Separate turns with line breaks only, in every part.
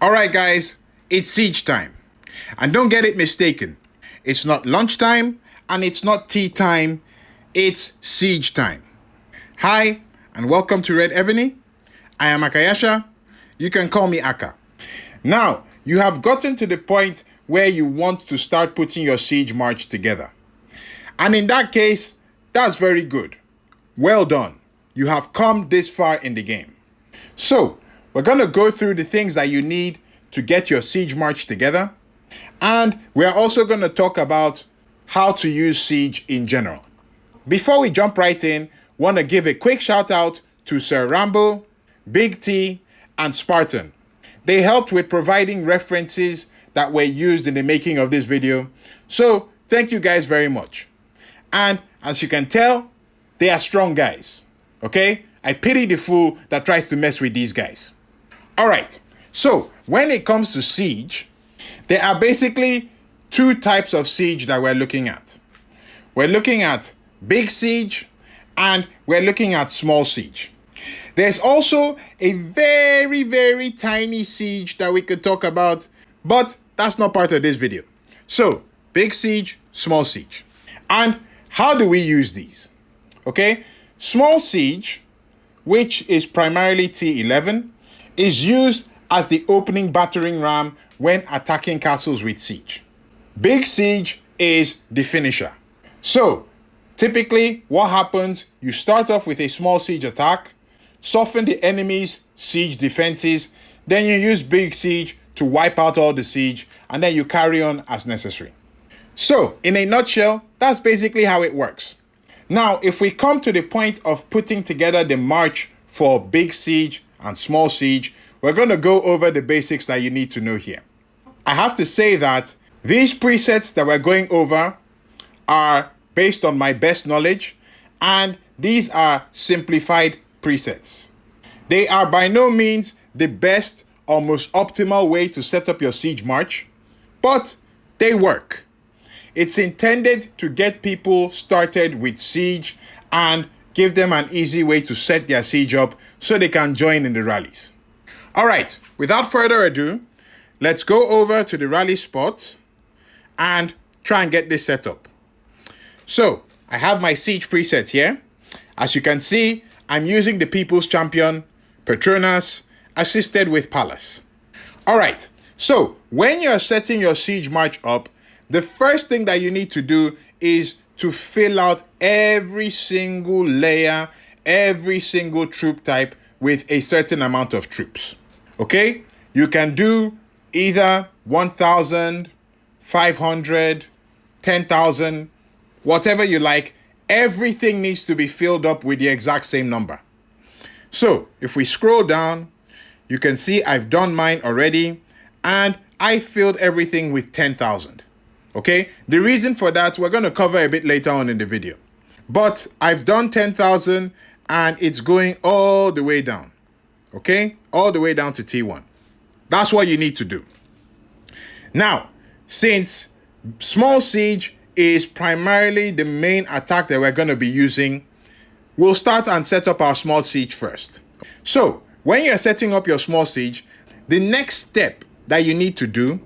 All right, guys, it's siege time. And don't get it mistaken. It's not lunchtime and it's not tea time. It's siege time. Hi, and welcome to Red Evony. I am Akayasha. You can call me Aka. Now, you have gotten to the point where you want to start putting your siege march together. And in that case, that's very good. Well done. You have come this far in the game. So, we're going to go through the things that you need to get your siege march together. And we're also going to talk about how to use siege in general. Before we jump right in, want to give a quick shout out to Sir Rambo, Big T, and Spartan. They helped with providing references that were used in the making of this video. So, thank you guys very much. And as you can tell, they are strong guys. Okay? I pity the fool that tries to mess with these guys. All right, so when it comes to siege, there are basically two types of siege that we're looking at. We're looking at big siege and we're looking at small siege. There's also a very, very tiny siege that we could talk about, but that's not part of this video. So, big siege, small siege. And how do we use these? Okay, small siege, which is primarily T11, is used as the opening battering ram when attacking castles with siege. Big siege is the finisher. So, typically what happens, you start off with a small siege attack, soften the enemy's siege defenses, then you use big siege to wipe out all the siege, and then you carry on as necessary. So, in a nutshell, that's basically how it works. Now, if we come to the point of putting together the march for big siege and small siege, we're going to go over the basics that you need to know here. I have to say that these presets that we're going over are based on my best knowledge, and these are simplified presets. They are by no means the best or most optimal way to set up your siege march, but they work. It's intended to get people started with siege and give them an easy way to set their siege up so they can join in the rallies. All right, without further ado, let's go over to the rally spot and try and get this set up. So, I have my siege presets here. As you can see, I'm using the People's Champion, Petronas, assisted with Pallas. All right, so when you're setting your siege march up, the first thing that you need to do is to fill out every single layer, every single troop type with a certain amount of troops. Okay? You can do either 1,000, 500, 10,000, whatever you like. Everything needs to be filled up with the exact same number. So, if we scroll down, you can see I've done mine already, and I filled everything with 10,000. Okay, the reason for that we're going to cover a bit later on in the video. But I've done 10,000 and it's going all the way down. Okay, all the way down to T1. That's what you need to do. Now, since small siege is primarily the main attack that we're going to be using, we'll start and set up our small siege first. So, when you're setting up your small siege, the next step that you need to do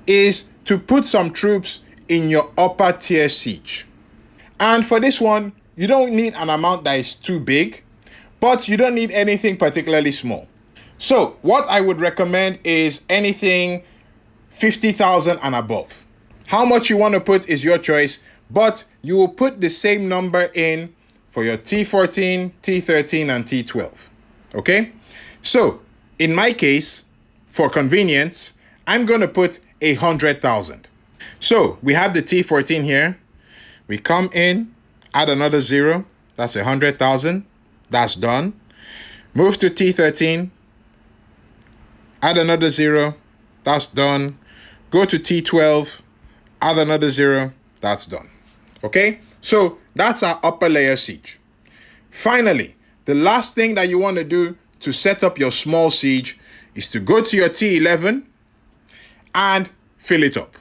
is to put some troops in your upper tier siege. And for this one, you don't need an amount that is too big, but you don't need anything particularly small. So what I would recommend is anything 50,000 and above. How much you want to put is your choice, but you will put the same number in for your T14, T13, and T12. Okay? So in my case, for convenience, I'm going to put 100,000. So we have the T14 here. We come in, add another 0. That's 100,000. That's done. Move to T13. Add another 0. That's done. Go to T12. Add another 0. That's done. Okay? So that's our upper layer siege. Finally, the last thing that you want to do to set up your small siege is to go to your T11 and fill it up.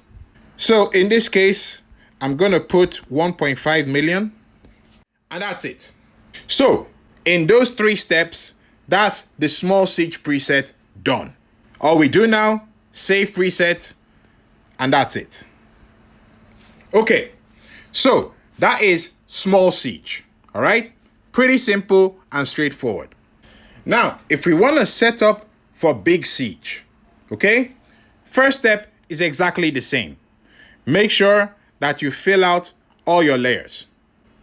So in this case, I'm going to put 1.5 million and that's it. So in those 3 steps, that's the small siege preset done. All we do now, save preset, and that's it. Okay, so that is small siege, all right? Pretty simple and straightforward. Now, if we want to set up for big siege, okay? First step is exactly the same. Make sure that you fill out all your layers.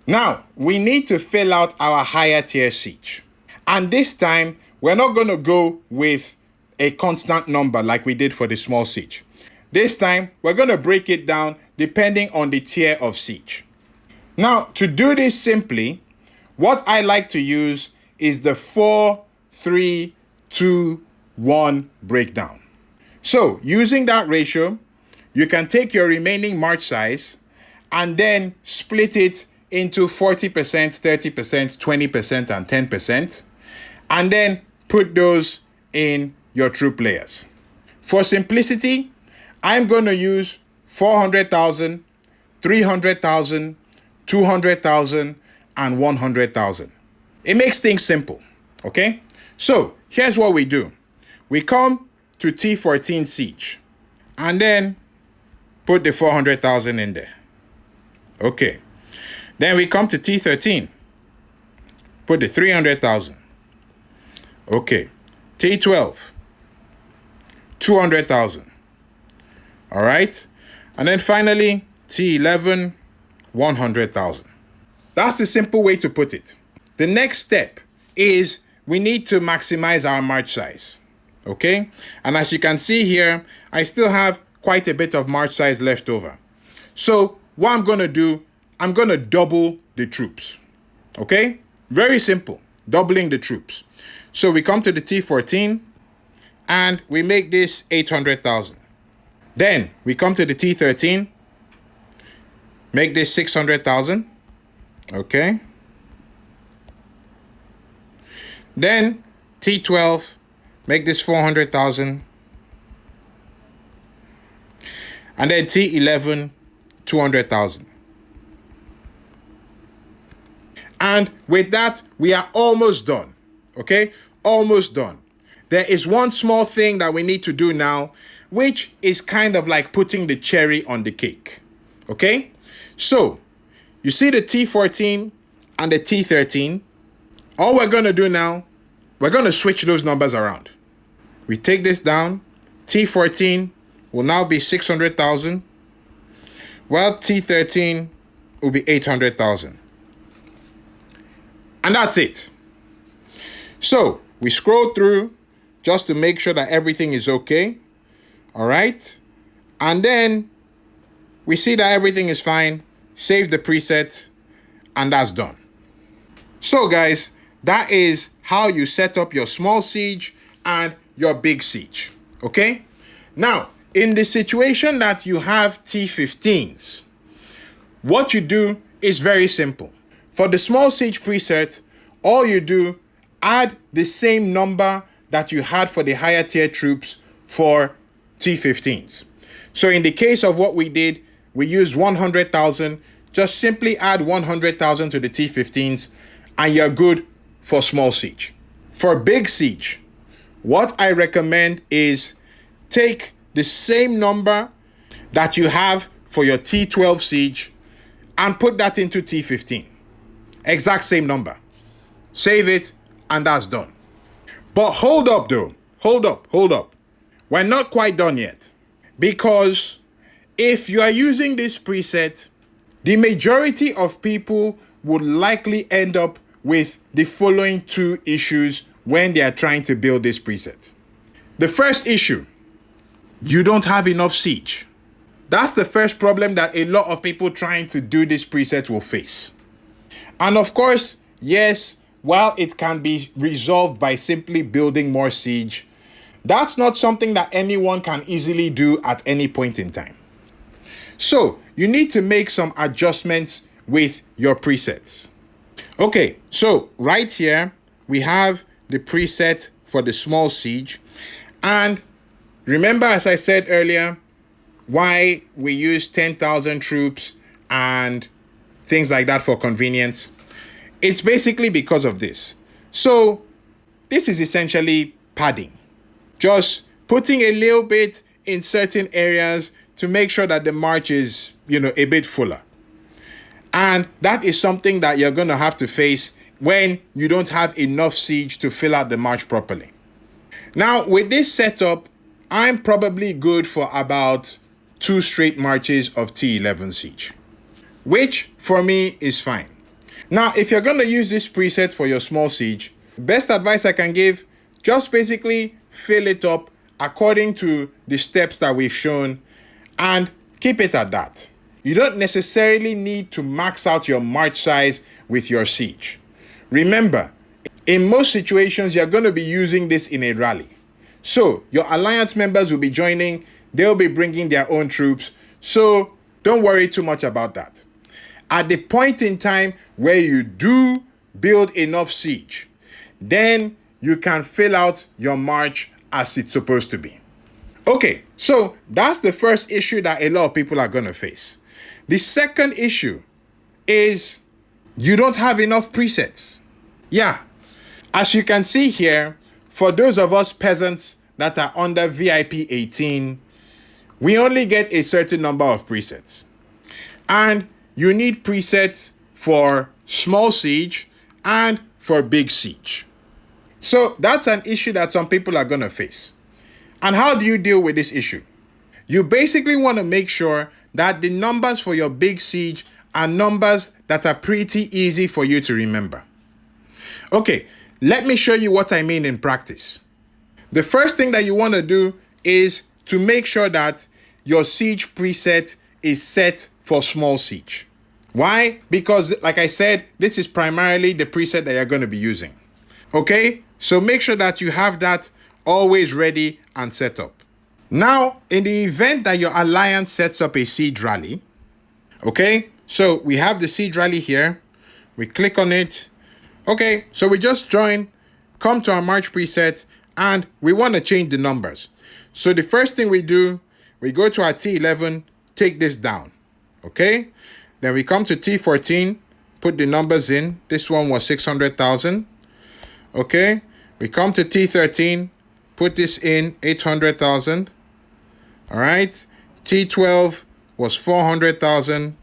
Now, we need to fill out our higher tier siege. And this time, we're not going to go with a constant number like we did for the small siege. This time, we're going to break it down depending on the tier of siege. Now, to do this simply, what I like to use is the 4, 3, 2, 1 breakdown. So, using that ratio, you can take your remaining march size and then split it into 40%, 30%, 20%, and 10%, and then put those in your troop layers. For simplicity, I'm going to use 400,000, 300,000, 200,000, and 100,000. It makes things simple, okay? So here's what we do. We come to T14 siege and then put the 400,000 in there. Okay. Then we come to T13. Put the 300,000. Okay. T12. 200,000. All right. And then finally, T11, 100,000. That's a simple way to put it. The next step is we need to maximize our march size. Okay. And as you can see here, I still have quite a bit of march size left over. So what I'm going to do, I'm going to double the troops. Okay? Very simple. Doubling the troops. So we come to the T14 and we make this 800,000. Then we come to the T13, make this 600,000. Okay? Then T12, make this 400,000. And then T11, 200,000. And with that, we are almost done. Okay? Almost done. There is one small thing that we need to do now, which is kind of like putting the cherry on the cake. Okay? So, you see the T14 and the T13. All we're going to do now, we're going to switch those numbers around. We take this down. T14 will now be 600,000. While T13 will be 800,000. And that's it. So we scroll through just to make sure that everything is okay. All right. And then we see that everything is fine. Save the preset. And that's done. So guys, that is how you set up your small siege and your big siege. Okay. Now, in the situation that you have T15s, what you do is very simple. For the small siege preset, all you do, add the same number that you had for the higher tier troops for T15s. So in the case of what we did, we used 100,000. Just simply add 100,000 to the T15s and you're good for small siege. For big siege, what I recommend is take the same number that you have for your T12 siege and put that into T15. Exact same number. Save it, and that's done. But hold up though. Hold up. We're not quite done yet. Because if you are using this preset, the majority of people would likely end up with the following two issues when they are trying to build this preset. The first issue, you don't have enough siege. That's the first problem that a lot of people trying to do this preset will face. And of course, yes, while it can be resolved by simply building more siege, that's not something that anyone can easily do at any point in time. So you need to make some adjustments with your presets. Okay, so right here, we have the preset for the small siege. And remember, as I said earlier, why we use 10,000 troops and things like that for convenience. It's basically because of this. So this is essentially padding. Just putting a little bit in certain areas to make sure that the march is, a bit fuller. And that is something that you're going to have to face when you don't have enough siege to fill out the march properly. Now, with this setup, I'm probably good for about 2 straight marches of T11 siege, which for me is fine. Now, if you're going to use this preset for your small siege, best advice I can give, just basically fill it up according to the steps that we've shown and keep it at that. You don't necessarily need to max out your march size with your siege. Remember, in most situations, you're going to be using this in a rally. So your alliance members will be joining, they'll be bringing their own troops. So don't worry too much about that. At the point in time where you do build enough siege, then you can fill out your march as it's supposed to be. Okay, so that's the first issue that a lot of people are going to face. The second issue is you don't have enough presets. Yeah, as you can see here, for those of us peasants that are under VIP 18, we only get a certain number of presets. And you need presets for small siege and for big siege. So that's an issue that some people are going to face. And how do you deal with this issue? You basically want to make sure that the numbers for your big siege are numbers that are pretty easy for you to remember. Okay, let me show you what I mean in practice. The first thing that you want to do is to make sure that your siege preset is set for small siege. Why? Because, like I said, this is primarily the preset that you're going to be using. Okay, so make sure that you have that always ready and set up. Now, in the event that your alliance sets up a siege rally, okay, so we have the siege rally here. We click on it. Okay, so we just join, come to our march preset, and we want to change the numbers. So the first thing we do, we go to our T11, take this down. Okay, then we come to T14, put the numbers in. This one was 600,000. Okay, we come to T13, put this in 800,000. All right, T12 was 400,000.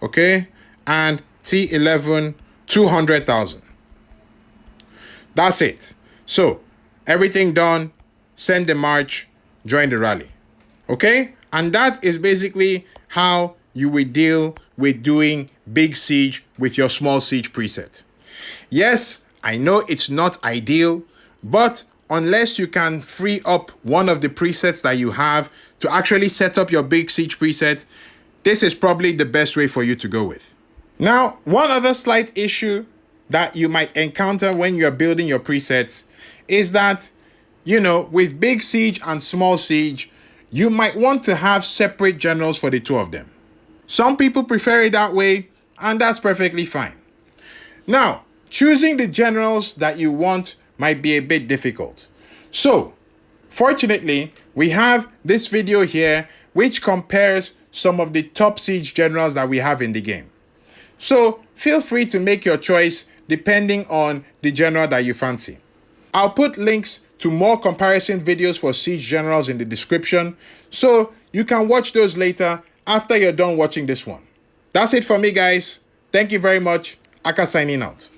Okay, and T11, 200,000. That's it. So everything done, send the march, join the rally. Okay, and that is basically how you will deal with doing big siege with your small siege preset. Yes, I know it's not ideal, but unless you can free up one of the presets that you have to actually set up your big siege preset, this is probably the best way for you to go with. Now, one other slight issue that you might encounter when you're building your presets is that, with big siege and small siege, you might want to have separate generals for the two of them. Some people prefer it that way, and that's perfectly fine. Now, choosing the generals that you want might be a bit difficult. So, fortunately, we have this video here which compares some of the top siege generals that we have in the game. So, feel free to make your choice depending on the general that you fancy. I'll put links to more comparison videos for siege generals in the description, so you can watch those later after you're done watching this one. That's it for me, guys. Thank you very much. Aka signing out.